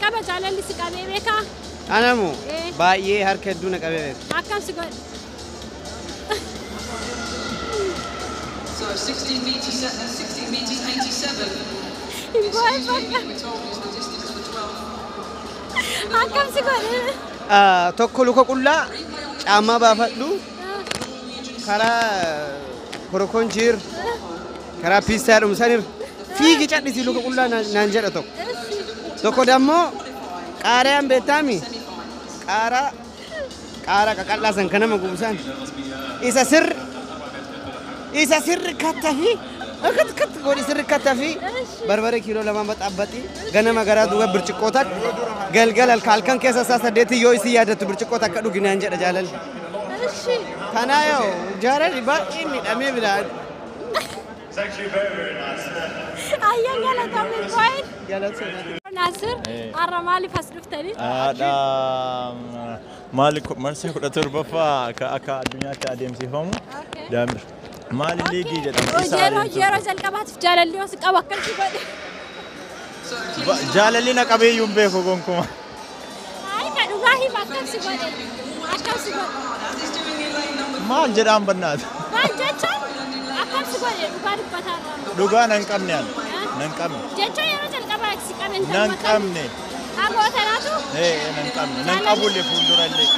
jalqaba jaalalli si qabee beekaa? Anamu baay'ee harka hedduu na qabee beeku. Akkam si godhe? So 16 meters 87. Boy, akkam si godhe? Tokko luka qullaa caammaa baafadhu karaa korokonjiir karaa piistaa dhumsanir fiigi cadhisi luka qullaa naan jedha tokko dammoo qaaraan beektaami qaara qaqallaa san kanama gubusan isa sirri kattafi kat godhi sirri kattafi barbare kiiloo lama baxaabbaxi ganama garaa duuba birciqqoota galgal halkan keessa saa saddeetti yoo isi yaadattu birciqqoota akka dhugi naan jedha jaalalli. Kana yoo jaalalli baay'ee miidhamee bilaan. It's actually very nice. Ayyan galatoomi boy. Galatoomi. Nasir arra maaliif as dhuftanii? Maaliif marsaa 17ffaa akka addunyaatti adeemsifamu daamir. Maali liigii jedhama. Yeroo jalqabaatiif jaalalli yoo si qabu akkam si godhe? Jaalalli na qabeeyyuu hin beeku gonkumaa. Ay ka dhugaa hima akkam si godhe? Akkam si godhe? Maal jedhaan bannaati? Maal jechuun akkam si godhe dhugaa dubbataa irraa? Dhugaa nan qabne ani. Nan qabne. Jechuun yeroo jalqabaa si qaben Nan qabne. Harroota laatu? Nan qabne. Nan qabullee fuuldurallee.